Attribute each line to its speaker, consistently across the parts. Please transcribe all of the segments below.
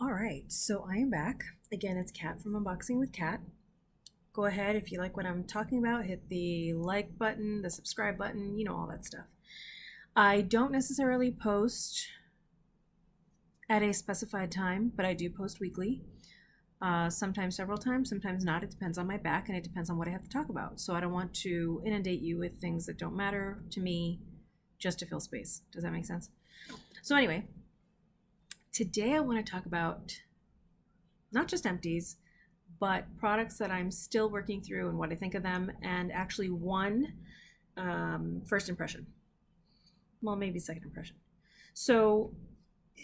Speaker 1: All right, so I am back. Again, it's Kat from Unboxing with Kat. Go ahead, if you like what I'm talking about, hit the like button, the subscribe button, all that stuff. I don't necessarily post at a specified time, but I do post weekly. Sometimes several times, sometimes not. It depends on my back and it depends on what I have to talk about. So I don't want to inundate you with things that don't matter to me just to fill space. Does that make sense? So anyway, today I want to talk about not just empties, but products that I'm still working through and what I think of them, and actually one first impression. Well, maybe second impression. So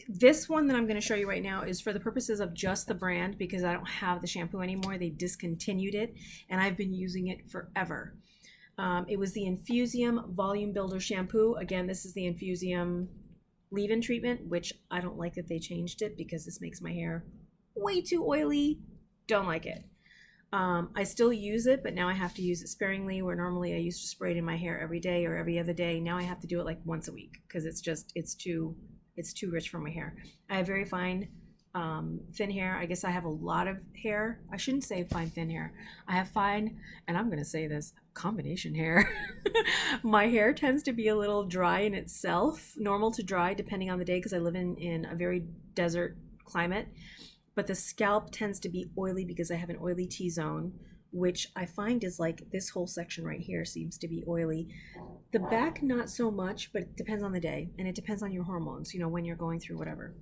Speaker 1: this one that I'm going to show you right now is for the purposes of just the brand, because I don't have the shampoo anymore. They discontinued it, and I've been using it forever. It was the Infusium Volume Builder Shampoo. Again, this is the Infusium leave-in treatment, which I don't like that they changed it because this makes my hair way too oily. Don't like it. I still use it, but now I have to use it sparingly, where normally I used to spray it in my hair every day or every other day. Now I have to do it like once a week because it's too rich for my hair. I have very fine thin hair. I guess I have a lot of hair. I shouldn't say fine thin hair. I have fine, and I'm going to say this, combination hair. My hair tends to be a little dry in itself, normal to dry depending on the day, because I live in a very desert climate. But the scalp tends to be oily because I have an oily T-zone, which I find is like this whole section right here seems to be oily. The back, not so much, but it depends on the day, and it depends on your hormones, when you're going through whatever.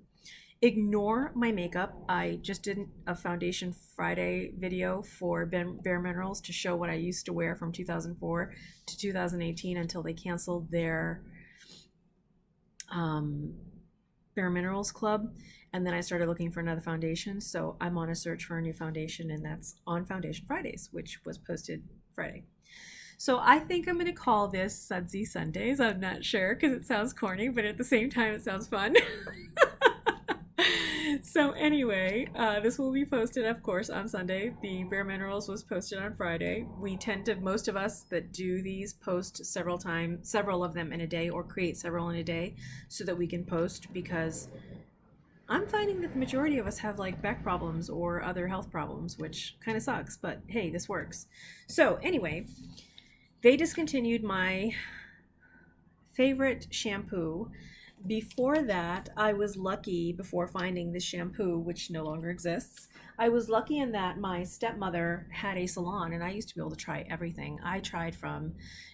Speaker 1: Ignore my makeup. I just did a Foundation Friday video for Bare Minerals to show what I used to wear from 2004 to 2018 until they canceled their Bare Minerals Club. And then I started looking for another foundation. So I'm on a search for a new foundation, and that's on Foundation Fridays, which was posted Friday. So I think I'm going to call this Sudsy Sundays. I'm not sure because it sounds corny, but at the same time it sounds fun. So anyway, this will be posted, of course, on Sunday. The Bare Minerals was posted on Friday. We tend to, most of us that do these, post several of them in a day, or create several in a day so that we can post, because I'm finding that the majority of us have like back problems or other health problems, which kind of sucks, but hey, this works. So anyway, they discontinued my favorite shampoo. Before that, I was lucky, before finding this shampoo, which no longer exists, I was lucky in that my stepmother had a salon, and I used to be able to try everything. I tried from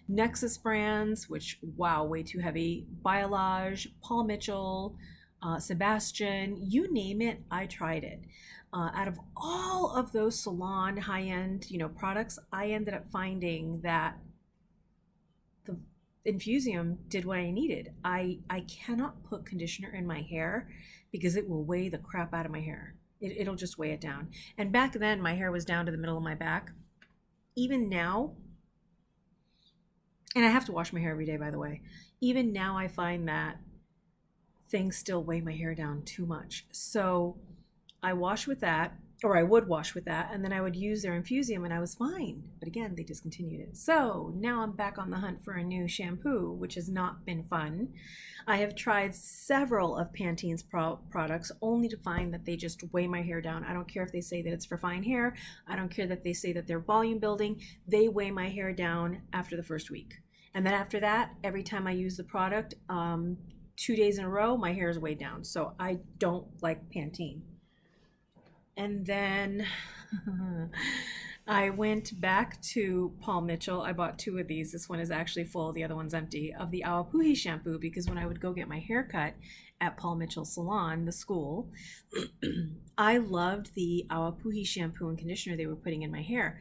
Speaker 1: Nexus brands, which, wow, way too heavy, Biolage, Paul Mitchell, Sebastian, you name it, I tried it. Out of all of those salon high-end, products, I ended up finding that the Infusium did what I needed. I cannot put conditioner in my hair because it will weigh the crap out of my hair. It'll just weigh it down. And back then, my hair was down to the middle of my back. Even now, and I have to wash my hair every day, by the way. Even now, I find that things still weigh my hair down too much. So I wash with that, or I would wash with that, and then I would use their Infusium, and I was fine. But again, they discontinued it. So now I'm back on the hunt for a new shampoo, which has not been fun. I have tried several of Pantene's products, only to find that they just weigh my hair down. I don't care if they say that it's for fine hair. I don't care that they say that they're volume building. They weigh my hair down after the first week. And then after that, every time I use the product, 2 days in a row, my hair is weighed down. So I don't like Pantene. And then I went back to Paul Mitchell. I bought 2 of these. This one is actually full, the other one's empty, of the Awapuhi shampoo, because when I would go get my hair cut at Paul Mitchell's salon, the school, I loved the Awapuhi shampoo and conditioner they were putting in my hair.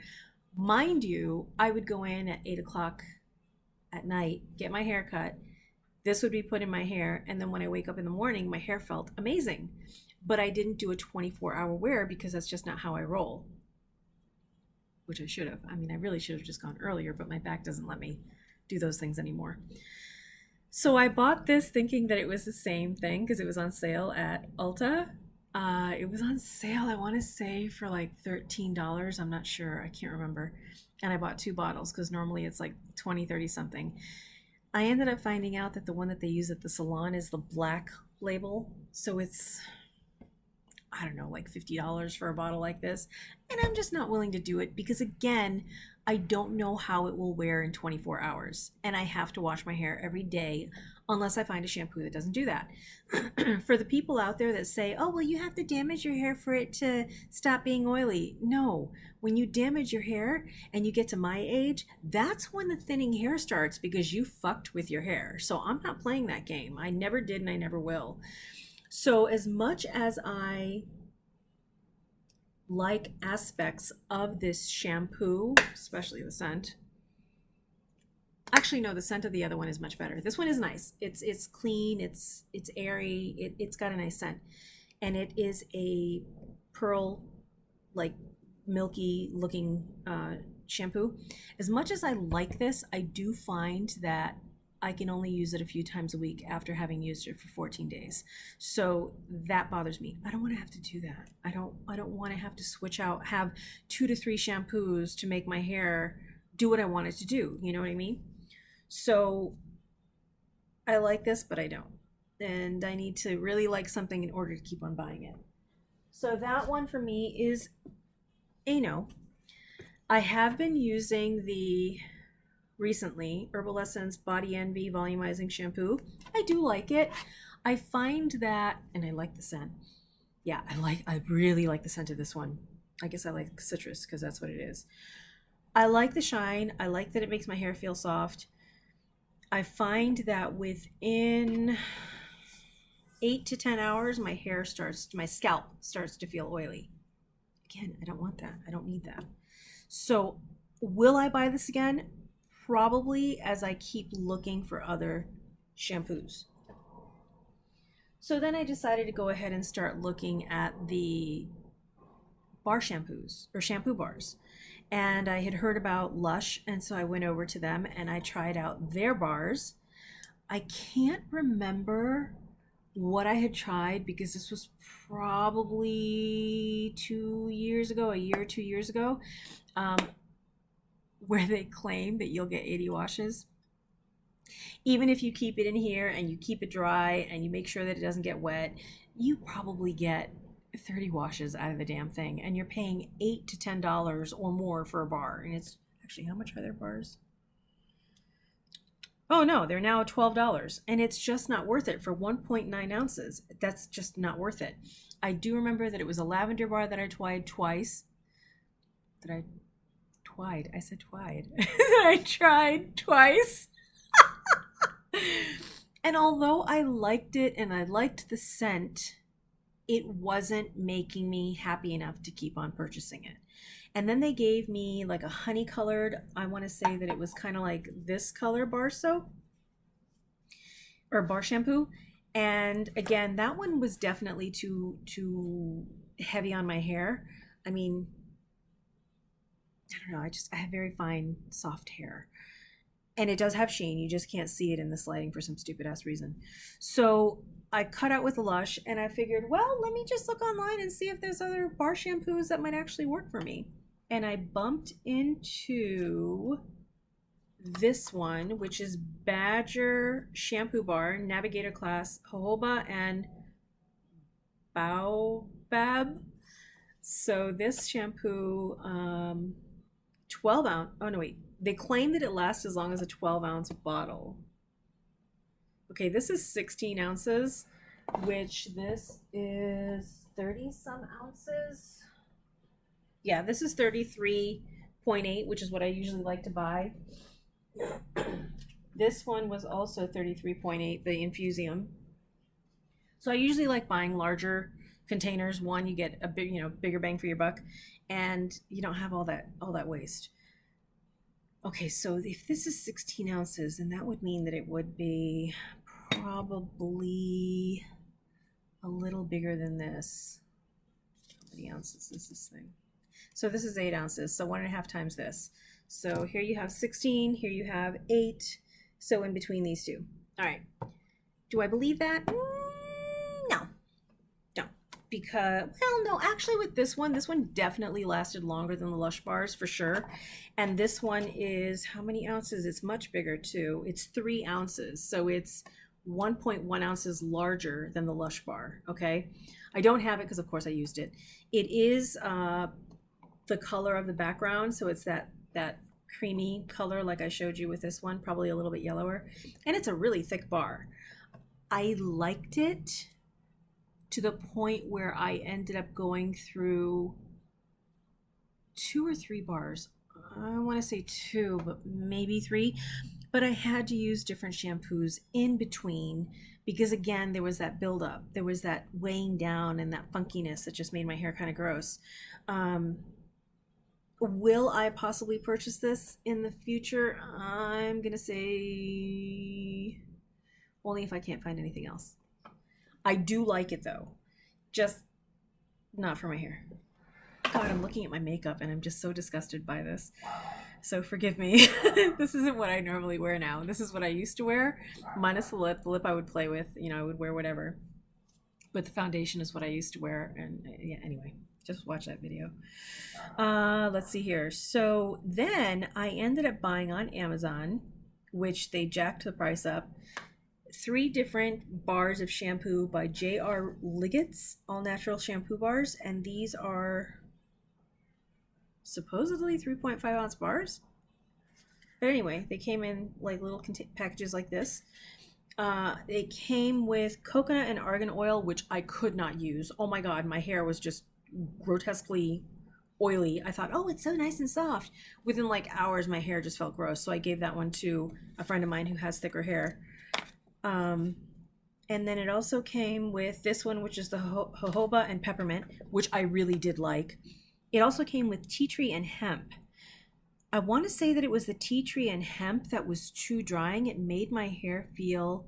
Speaker 1: Mind you, I would go in at 8 o'clock at night, get my hair cut. This would be put in my hair, and then when I wake up in the morning, my hair felt amazing. But I didn't do a 24-hour wear because that's just not how I roll, which I should have. I mean, I really should have just gone earlier, but my back doesn't let me do those things anymore. So I bought this thinking that it was the same thing because it was on sale at Ulta. It was on sale, I want to say, for like $13. I'm not sure. I can't remember. And I bought 2 bottles because normally it's like 20, 30 something. I ended up finding out that the one that they use at the salon is the black label. So it's I don't know, like $50 for a bottle like this. And I'm just not willing to do it because, again, I don't know how it will wear in 24 hours. And I have to wash my hair every day unless I find a shampoo that doesn't do that. For the people out there that say, oh, well, you have to damage your hair for it to stop being oily. No, when you damage your hair and you get to my age, that's when the thinning hair starts because you fucked with your hair. So I'm not playing that game. I never did and I never will. So as much as I like aspects of this shampoo, especially the scent. Actually, no, the scent of the other one is much better. This one is nice. It's clean, it's airy, it's got a nice scent. And it is a pearl, like milky looking shampoo. As much as I like this, I do find that I can only use it a few times a week after having used it for 14 days. So that bothers me. I don't want to have to do that. I don't want to have to switch out, have 2 to 3 shampoos to make my hair do what I want it to do. You know what I mean? So I like this, but I don't. And I need to really like something in order to keep on buying it. So that one for me is a no. I have been using the recently Herbal Body Envy Volumizing Shampoo. I do like it. I find that, and I like the scent. Yeah, I really like the scent of this one. I guess I like citrus because that's what it is. I like the shine. I like that it makes my hair feel soft. I find that within 8 to 10 hours, my scalp starts to feel oily. Again, I don't want that. I don't need that. So will I buy this again? Probably, as I keep looking for other shampoos. So then I decided to go ahead and start looking at the bar shampoos or shampoo bars. And I had heard about Lush, and so I went over to them and I tried out their bars. I can't remember what I had tried because this was probably 2 years ago, a year or 2 years ago, where they claim that you'll get 80 washes. Even if you keep it in here and you keep it dry and you make sure that it doesn't get wet, you probably get 30 washes out of the damn thing, and you're paying $8 to $10 or more for a bar. And it's actually, how much are their bars? Oh no, they're now $12, and it's just not worth it for 1.9 ounces. That's just not worth it. I do remember that it was a lavender bar that I tried twice. I tried twice. And although I liked it and I liked the scent, it wasn't making me happy enough to keep on purchasing it. And then they gave me like a honey colored, I want to say that it was kind of like this color bar soap or bar shampoo. And again, that one was definitely too heavy on my hair. I mean, I don't know, I have very fine, soft hair. And it does have sheen, you just can't see it in this lighting for some stupid ass reason. So I cut out with Lush and I figured, well, let me just look online and see if there's other bar shampoos that might actually work for me. And I bumped into this one, which is Badger Shampoo Bar, Navigator Class, jojoba, and baobab. So this shampoo, 12 ounce, oh no wait, they claim that it lasts as long as a 12-ounce bottle. Okay, this is 16 ounces, which this is 30 some ounces. Yeah, this is 33.8, which is what I usually like to buy. This one was also 33.8, the Infusium. So I usually like buying larger containers. One, you get a bigger bang for your buck, and you don't have all that waste. Okay, so if this is 16 ounces, then that would mean that it would be probably a little bigger than this. How many ounces is this thing? So this is 8 ounces, so 1.5 times this. So here you have 16, here you have 8, so in between these two. All right, do I believe that? No, don't. Because, well, no, actually with this one definitely lasted longer than the Lush bars for sure. And this one is, how many ounces? It's much bigger too. It's 3 ounces, so it's 1.1 ounces larger than the Lush bar. Okay, I don't have it because of course I used it. It is the color of the background, so it's that creamy color like I showed you with this one, probably a little bit yellower, and it's a really thick bar. I liked it to the point where I ended up going through 2 or 3 bars. I want to say 2, but maybe 3. But I had to use different shampoos in between because, again, there was that buildup. There was that weighing down and that funkiness that just made my hair kind of gross. Will I possibly purchase this in the future? I'm going to say only if I can't find anything else. I do like it, though. Just not for my hair. God, I'm looking at my makeup and I'm just so disgusted by this. So forgive me. This isn't what I normally wear now. This is what I used to wear, minus the lip. The lip I would play with, I would wear whatever. But the foundation is what I used to wear. And yeah, anyway, just watch that video. Let's see here. So then I ended up buying on Amazon, which they jacked the price up, 3 different bars of shampoo by J.R. Liggett's all natural shampoo bars. And these are supposedly 3.5 ounce bars. But anyway, they came in like little packages like this. They came with coconut and argan oil, which I could not use. Oh my God, my hair was just grotesquely oily. I thought, oh, it's so nice and soft. Within like hours, my hair just felt gross. So I gave that one to a friend of mine who has thicker hair. And then it also came with this one, which is the jojoba and peppermint, which I really did like. It also came with tea tree and hemp. I want to say that it was the tea tree and hemp that was too drying. It made my hair feel,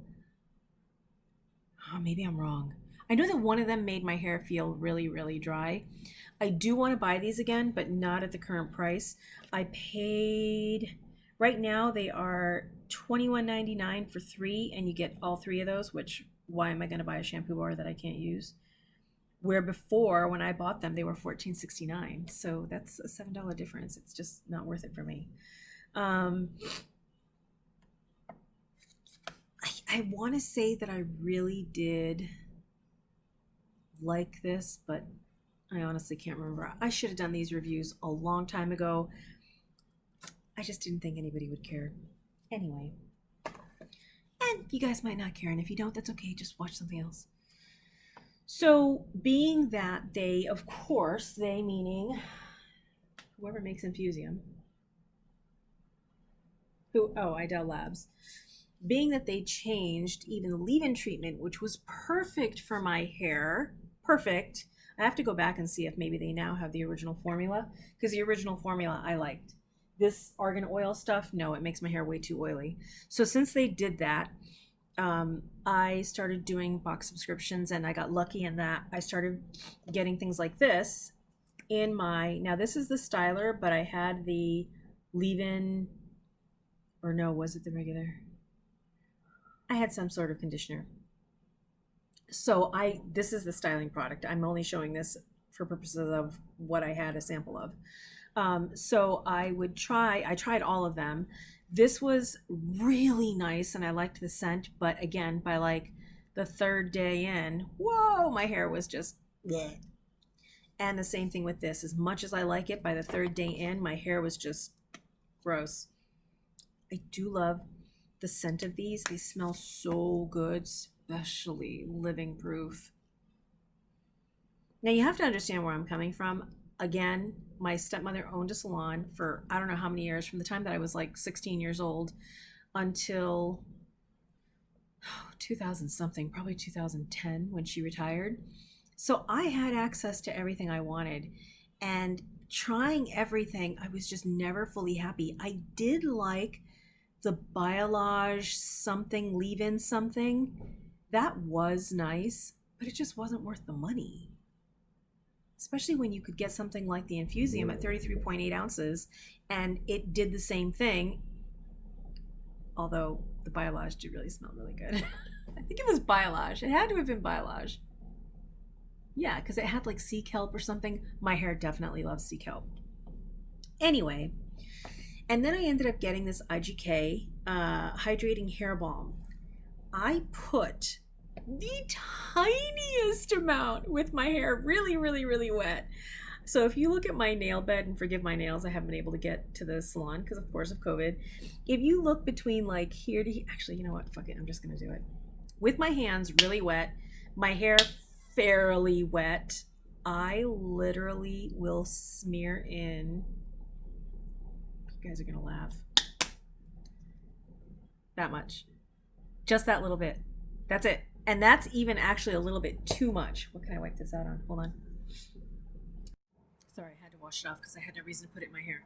Speaker 1: maybe I'm wrong. I know that one of them made my hair feel really, really dry. I do want to buy these again, but not at the current price. I paid, right now they are $21.99 for 3, and you get all 3 of those, which why am I going to buy a shampoo bar that I can't use? Where before, when I bought them, they were $14.69. So that's a $7 difference. It's just not worth it for me. I want to say that I really did like this, but I honestly can't remember. I should have done these reviews a long time ago. I just didn't think anybody would care. Anyway. And you guys might not care, and if you don't, that's okay. Just watch something else. So being that they, of course, they meaning whoever makes Infusium, Idel Labs, being that they changed even the leave-in treatment, which was perfect for my hair, perfect. I have to go back and see if maybe they now have the original formula, because the original formula I liked. This argan oil stuff, no, it makes my hair way too oily. So since they did that, I started doing box subscriptions, and I got lucky in that I started getting things like this in my, now this is the styler, but I had the leave-in, or no, was it the regular? I had some sort of conditioner. So this is the styling product. I'm only showing this for purposes of what I had a sample of. So I tried all of them. This was really nice and I liked the scent, but again, by like the 3rd day in, whoa, my hair was just bleh. And the same thing with this. As much as I like it, by the 3rd day in, my hair was just gross. I do love the scent of these. They smell so good, especially Living Proof. Now you have to understand where I'm coming from. Again, my stepmother owned a salon for I don't know how many years, from the time that I was like 16 years old until 2000 something, probably 2010 when she retired. So I had access to everything I wanted, and trying everything, I was just never fully happy. I did like the Biolage something, leave-in something. That was nice, but it just wasn't worth the money. Especially when you could get something like the Infusium at 33.8 ounces and it did the same thing. Although the Biolage did really smell really good. I think it was Biolage. It had to have been Biolage. Yeah, because it had like sea kelp or something. My hair definitely loves sea kelp. Anyway, and then I ended up getting this IGK Hydrating Hair Balm. I put the tiniest amount with my hair really, really, really wet. So if you look at my nail bed, and forgive my nails, I haven't been able to get to the salon because, of course, of COVID. If you look between like here to here, actually, you know what? Fuck it. I'm just going to do it. With my hands really wet, my hair fairly wet, I literally will smear in. You guys are going to laugh. That much. Just that little bit. That's it. And that's even actually a little bit too much. What can I wipe this out on? Hold on. Sorry, I had to wash it off because I had no reason to put it in my hair.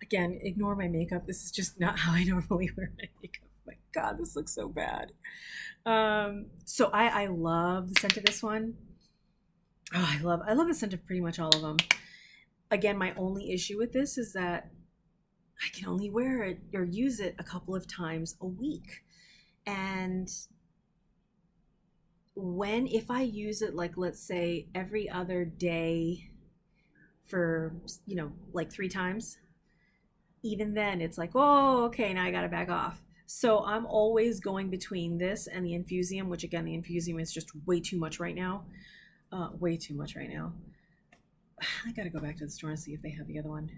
Speaker 1: Again, ignore my makeup. This is just not how I normally wear my makeup. My God, this looks so bad. So I love the scent of this one. Oh, I love the scent of pretty much all of them. Again, my only issue with this is that I can only wear it or use it a couple of times a week. And if I use it, like, let's say every other day for, like 3 times, even then it's like, oh, okay, now I got to back off. So I'm always going between this and the Infusium, which again, the Infusium is just way too much right now. Way too much right now. I got to go back to the store and see if they have the other one.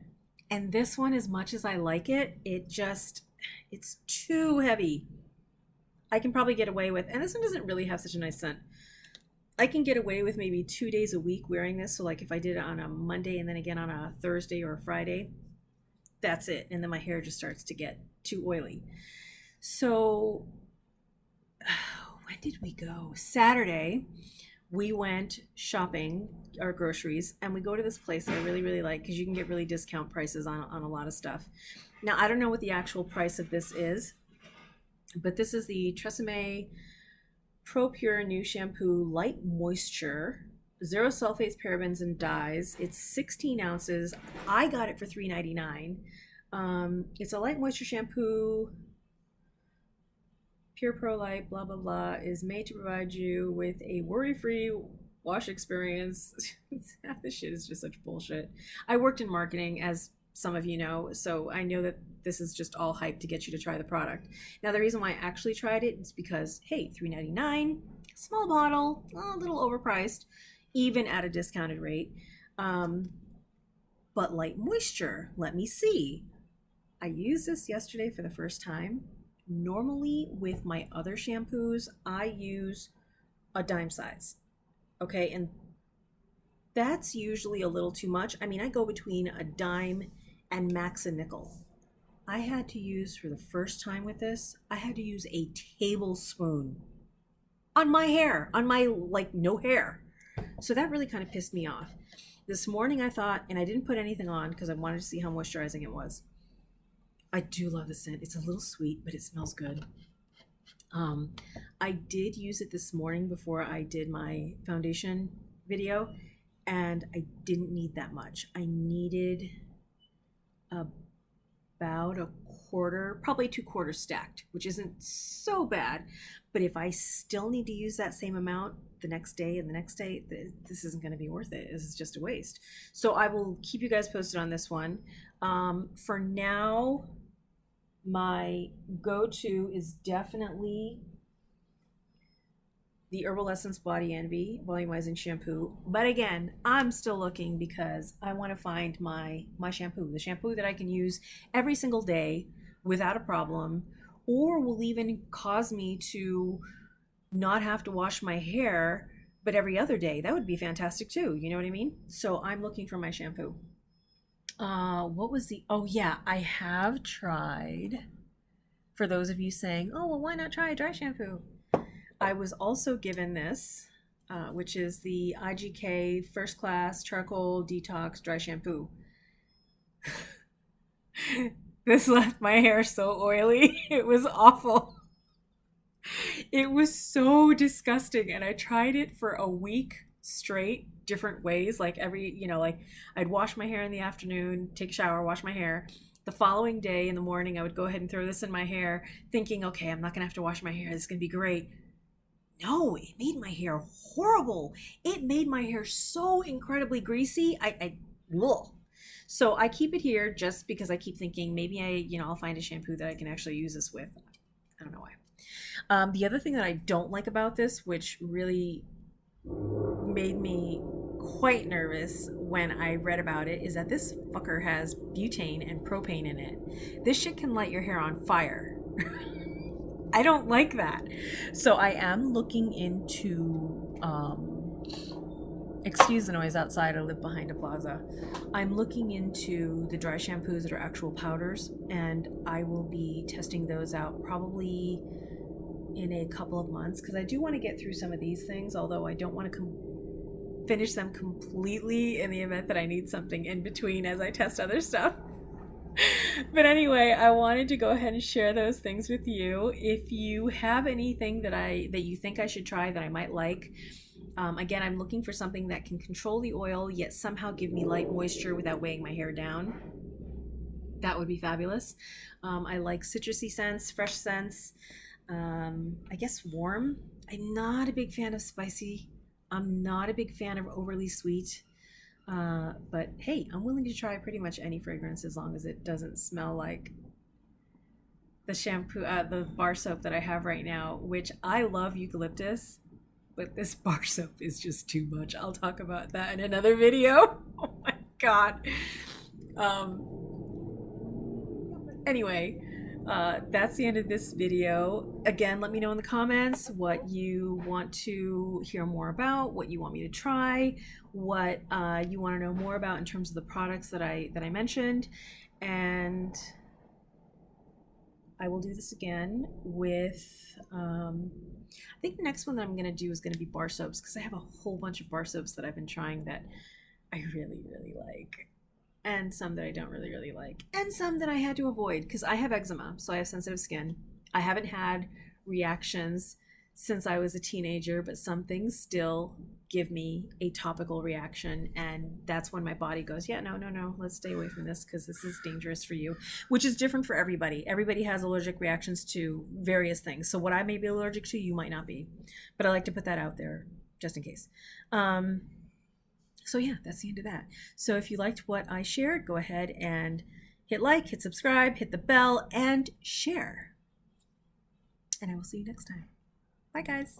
Speaker 1: And this one, as much as I like it, it's too heavy. I can probably get away with, and this one doesn't really have such a nice scent. I can get away with maybe 2 days a week wearing this. So like if I did it on a Monday and then again on a Thursday or a Friday, that's it. And then my hair just starts to get too oily. So when did we go? Saturday, we went shopping, our groceries, and we go to this place that I really, really like because you can get really discount prices on a lot of stuff. Now, I don't know what the actual price of this is, but this is the TRESemme Pro Pure New Shampoo Light Moisture, 0 sulfates, parabens, and dyes. It's 16 ounces. I got it for $3.99. It's a light moisture shampoo. Pure Pro Light, blah, blah, blah, is made to provide you with a worry-free wash experience. Half this shit is just such bullshit. I worked in marketing, as some of you know, so I know that this is just all hype to get you to try the product. Now, the reason why I actually tried it is because, hey, $3.99, small bottle, a little overpriced, even at a discounted rate. But light moisture, let me see. I used this yesterday for the first time. Normally with my other shampoos, I use a dime size. Okay, and that's usually a little too much. I mean, I go between a dime and max a nickel. I had to use, for the first time with this, I had to use a tablespoon on my hair, on my, like, no hair. So that really kind of pissed me off. This morning I thought, and I didn't put anything on because I wanted to see how moisturizing it was. I do love the scent. It's a little sweet, but it smells good. I did use it this morning before I did my foundation video, and I didn't need that much. I needed about a quarter, probably 2 quarters stacked, which isn't so bad. But if I still need to use that same amount the next day and the next day, this isn't going to be worth it. This is just a waste. So I will keep you guys posted on this one. For now, my go-to is definitely the Herbal Essence Body Envy Volumizing Shampoo. But again, I'm still looking because I want to find my shampoo, the shampoo that I can use every single day without a problem, or will even cause me to not have to wash my hair, but every other day. That would be fantastic too. You know what I mean? So I'm looking for my shampoo. Oh yeah, I have tried, for those of you saying, oh, well, why not try a dry shampoo? I was also given this, which is the IGK First Class Charcoal Detox Dry Shampoo. This left my hair so oily. It was awful. It was so disgusting. And I tried it for a week straight, different ways. Like like I'd wash my hair in the afternoon, take a shower, wash my hair. The following day in the morning, I would go ahead and throw this in my hair, thinking, okay, I'm not going to have to wash my hair. This is going to be great. No, it made my hair horrible. It made my hair so incredibly greasy. Ugh. So I keep it here just because I keep thinking maybe I'll find a shampoo that I can actually use this with. I don't know why. The other thing that I don't like about this, which really made me quite nervous when I read about it, is that this fucker has butane and propane in it. This shit can light your hair on fire. I don't like that. So I am looking into, excuse the noise outside, I live behind a plaza. I'm looking into the dry shampoos that are actual powders, and I will be testing those out probably in a couple of months, because I do want to get through some of these things, although I don't want to finish them completely in the event that I need something in between as I test other stuff. But anyway, I wanted to go ahead and share those things with you. If you have anything that you think I should try that I might like, again, I'm looking for something that can control the oil yet somehow give me light moisture without weighing my hair down. That would be fabulous. I like citrusy scents, fresh scents. I guess warm. I'm not a big fan of spicy. I'm not a big fan of overly sweet. But hey, I'm willing to try pretty much any fragrance as long as it doesn't smell like the shampoo, the bar soap that I have right now, which I love eucalyptus, but this bar soap is just too much. I'll talk about that in another video. Oh my God. Anyway, that's the end of this video. Again, let me know in the comments what you want to hear more about, what you want me to try, what you want to know more about in terms of the products that I mentioned, and I will do this again with I think the next one that I'm going to do is going to be bar soaps, because I have a whole bunch of bar soaps that I've been trying that I really, really like, and some that I don't really, really like, and some that I had to avoid because I have eczema, so I have sensitive skin. I haven't had reactions since I was a teenager, but some things still give me a topical reaction, and that's when my body goes, yeah, no, let's stay away from this because this is dangerous for you, which is different for everybody. Everybody has allergic reactions to various things, so what I may be allergic to, you might not be, but I like to put that out there just in case. So yeah, that's the end of that. So if you liked what I shared, go ahead and hit like, hit subscribe, hit the bell, and share. And I will see you next time. Bye, guys.